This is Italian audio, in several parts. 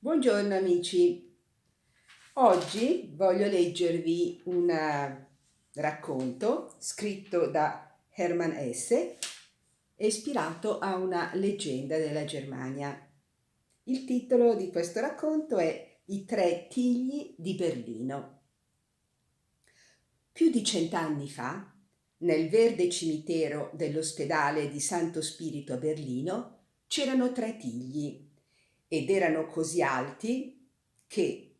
Buongiorno amici, oggi voglio leggervi un racconto scritto da Hermann Hesse e ispirato a una leggenda della Germania. Il titolo di questo racconto è I tre tigli di Berlino. Più di 100 anni fa, nel verde cimitero dell'ospedale di Santo Spirito a Berlino, c'erano tre tigli ed erano così alti che,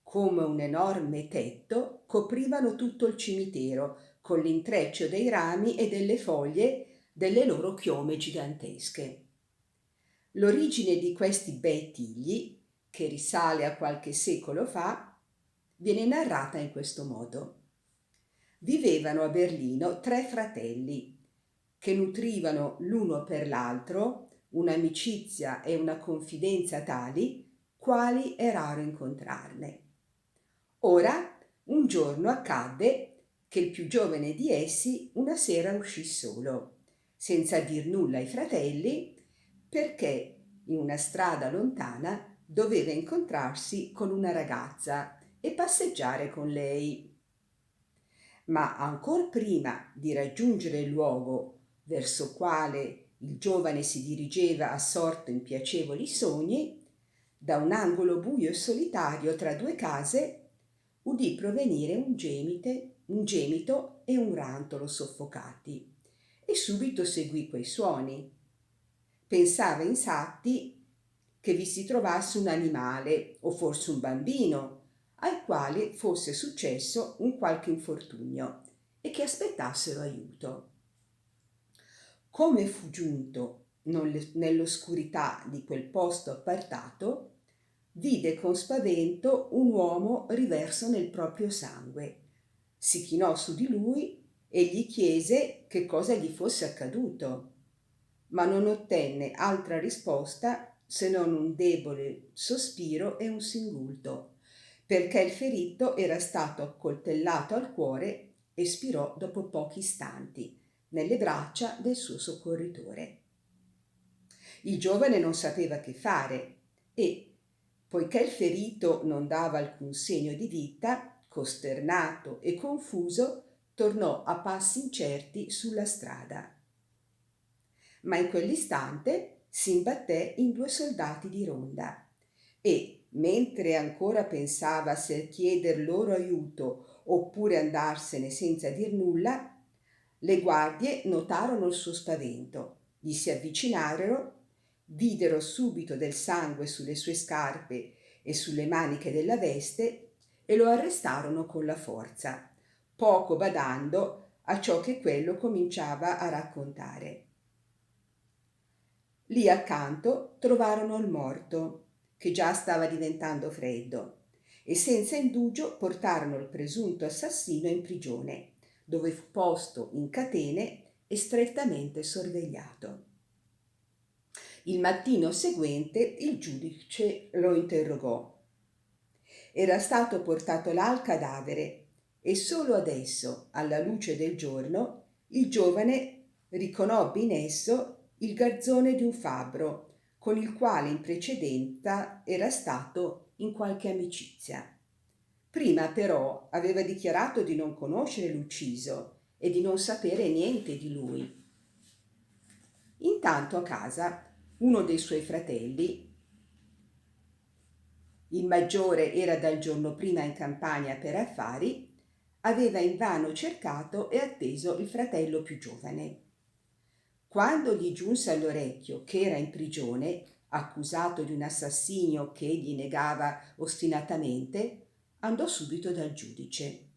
come un enorme tetto, coprivano tutto il cimitero con l'intreccio dei rami e delle foglie delle loro chiome gigantesche. L'origine di questi bei tigli, che risale a qualche secolo fa, viene narrata in questo modo. Vivevano a Berlino tre fratelli che nutrivano l'uno per l'altro un'amicizia e una confidenza tali quali è raro incontrarne. Ora, un giorno accadde che il più giovane di essi una sera uscì solo, senza dir nulla ai fratelli, perché in una strada lontana doveva incontrarsi con una ragazza e passeggiare con lei. Ma ancor prima di raggiungere il luogo verso quale il giovane si dirigeva assorto in piacevoli sogni, da un angolo buio e solitario tra due case udì provenire un gemito e un rantolo soffocati, e subito seguì quei suoni. Pensava infatti che vi si trovasse un animale o forse un bambino al quale fosse successo un qualche infortunio e che aspettassero aiuto. Come fu giunto nell'oscurità di quel posto appartato, vide con spavento un uomo riverso nel proprio sangue. Si chinò su di lui e gli chiese che cosa gli fosse accaduto, ma non ottenne altra risposta se non un debole sospiro e un singulto, perché il ferito era stato accoltellato al cuore e spirò dopo pochi istanti nelle braccia del suo soccorritore. Il giovane non sapeva che fare e, poiché il ferito non dava alcun segno di vita, costernato e confuso, tornò a passi incerti sulla strada. Ma in quell'istante si imbatté in due soldati di ronda e, mentre ancora pensava se chieder loro aiuto oppure andarsene senza dir nulla, le guardie notarono il suo spavento, gli si avvicinarono, videro subito del sangue sulle sue scarpe e sulle maniche della veste e lo arrestarono con la forza, poco badando a ciò che quello cominciava a raccontare. Lì accanto trovarono il morto, che già stava diventando freddo, e senza indugio portarono il presunto assassino in prigione, dove fu posto in catene e strettamente sorvegliato. Il mattino seguente il giudice lo interrogò. Era stato portato là al cadavere e solo adesso, alla luce del giorno, il giovane riconobbe in esso il garzone di un fabbro con il quale in precedenza era stato in qualche amicizia. Prima però aveva dichiarato di non conoscere l'ucciso e di non sapere niente di lui. Intanto a casa uno dei suoi fratelli, il maggiore era dal giorno prima in campagna per affari, aveva invano cercato e atteso il fratello più giovane. Quando gli giunse all'orecchio che era in prigione, accusato di un assassinio che egli negava ostinatamente, andò subito dal giudice.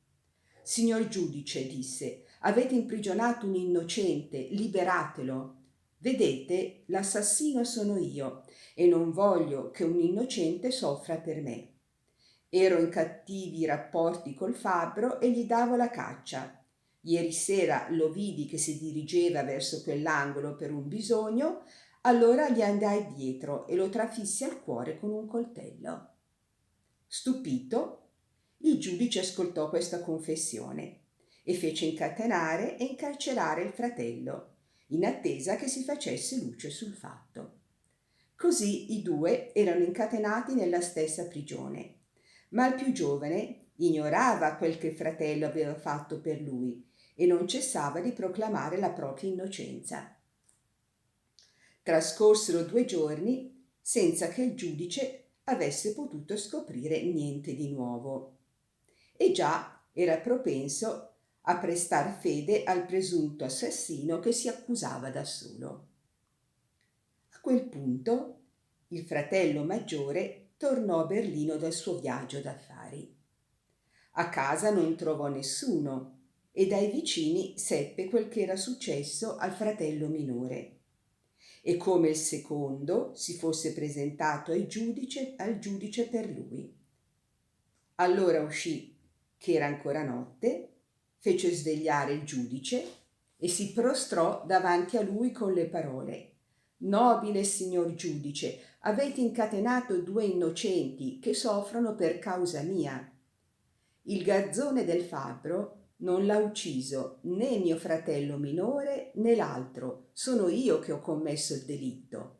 Signor giudice, disse, avete imprigionato un innocente, liberatelo. Vedete, l'assassino sono io e non voglio che un innocente soffra per me. Ero in cattivi rapporti col fabbro e gli davo la caccia. Ieri sera lo vidi che si dirigeva verso quell'angolo per un bisogno, allora gli andai dietro e lo trafissi al cuore con un coltello. Stupito, il giudice ascoltò questa confessione e fece incatenare e incarcerare il fratello, in attesa che si facesse luce sul fatto. Così i due erano incatenati nella stessa prigione, ma il più giovane ignorava quel che il fratello aveva fatto per lui e non cessava di proclamare la propria innocenza. Trascorsero 2 giorni senza che il giudice avesse potuto scoprire niente di nuovo e già era propenso a prestar fede al presunto assassino che si accusava da solo. A quel punto il fratello maggiore tornò a Berlino dal suo viaggio d'affari. A casa non trovò nessuno e dai vicini seppe quel che era successo al fratello minore e come il secondo si fosse presentato al giudice per lui. Allora uscì, che era ancora notte, fece svegliare il giudice e si prostrò davanti a lui con le parole: «Nobile signor giudice, avete incatenato 2 innocenti che soffrono per causa mia. Il garzone del fabbro non l'ha ucciso né mio fratello minore né l'altro, sono io che ho commesso il delitto.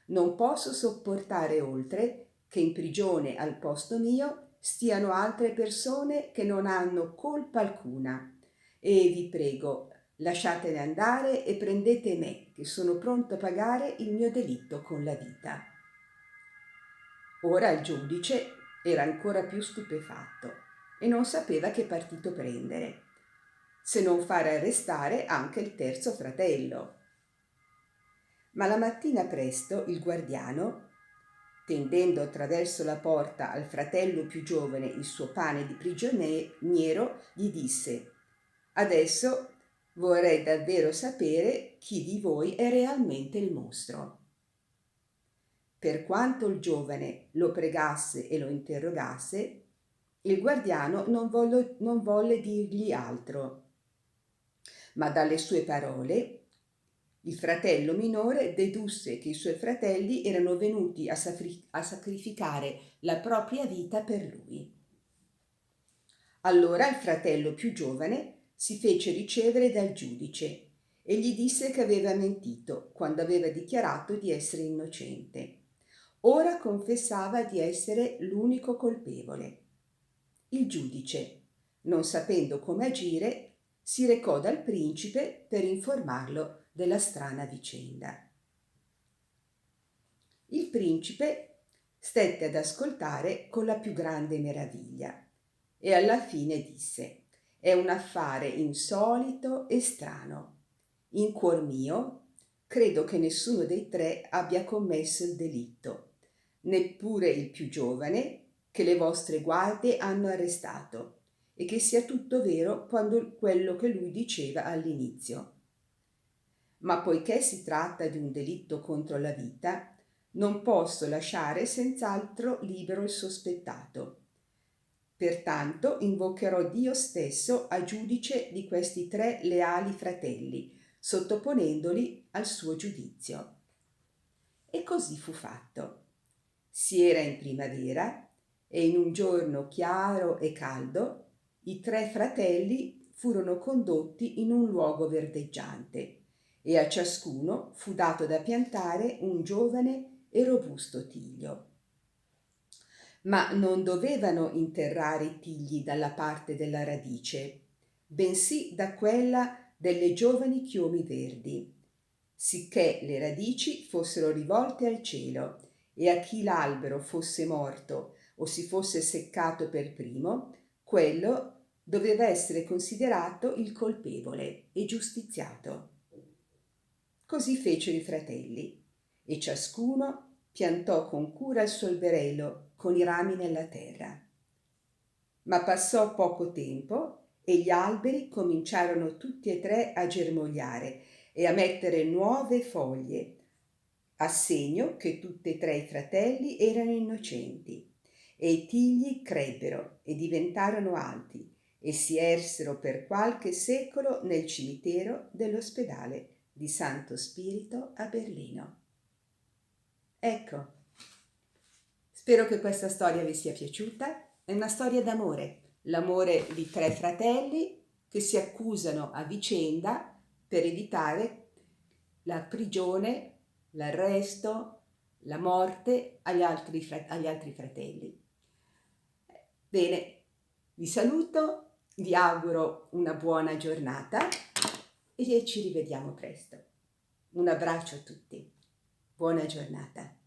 Non posso sopportare oltre che in prigione al posto mio stiano altre persone che non hanno colpa alcuna. E vi prego, lasciatene andare e prendete me, che sono pronto a pagare il mio delitto con la vita». Ora il giudice era ancora più stupefatto e non sapeva che partito prendere, se non fare arrestare anche il terzo fratello. Ma la mattina presto il guardiano, tendendo attraverso la porta al fratello più giovane il suo pane di prigioniero, gli disse: «Adesso vorrei davvero sapere chi di voi è realmente il mostro». Per quanto il giovane lo pregasse e lo interrogasse, il guardiano non volle dirgli altro, ma dalle sue parole il fratello minore dedusse che i suoi fratelli erano venuti a sacrificare la propria vita per lui. Allora il fratello più giovane si fece ricevere dal giudice e gli disse che aveva mentito quando aveva dichiarato di essere innocente. Ora confessava di essere l'unico colpevole. Il giudice, non sapendo come agire, si recò dal principe per informarlo della strana vicenda. Il principe stette ad ascoltare con la più grande meraviglia e alla fine disse: «È un affare insolito e strano. In cuor mio credo che nessuno dei 3 abbia commesso il delitto, neppure il più giovane che le vostre guardie hanno arrestato, e che sia tutto vero quello che lui diceva all'inizio. Ma poiché si tratta di un delitto contro la vita, non posso lasciare senz'altro libero il sospettato. Pertanto invocherò Dio stesso a giudice di questi 3 leali fratelli, sottoponendoli al suo giudizio». E così fu fatto. Si era in primavera e in un giorno chiaro e caldo i 3 fratelli furono condotti in un luogo verdeggiante e a ciascuno fu dato da piantare un giovane e robusto tiglio. Ma non dovevano interrare i tigli dalla parte della radice, bensì da quella delle giovani chiome verdi, sicché le radici fossero rivolte al cielo e a chi l'albero fosse morto o si fosse seccato per primo, quello doveva essere considerato il colpevole e giustiziato. Così fecero i fratelli e ciascuno piantò con cura il suo alberello con i rami nella terra. Ma passò poco tempo e gli alberi cominciarono tutti e 3 a germogliare e a mettere nuove foglie, a segno che tutti e 3 i fratelli erano innocenti. E i tigli crebbero e diventarono alti e si ersero per qualche secolo nel cimitero dell'ospedale di Santo Spirito a Berlino. Ecco, spero che questa storia vi sia piaciuta. È una storia d'amore, l'amore di 3 fratelli che si accusano a vicenda per evitare la prigione, l'arresto la morte agli altri fratelli. Bene, vi saluto, vi auguro una buona giornata e ci rivediamo presto. Un abbraccio a tutti. Buona giornata.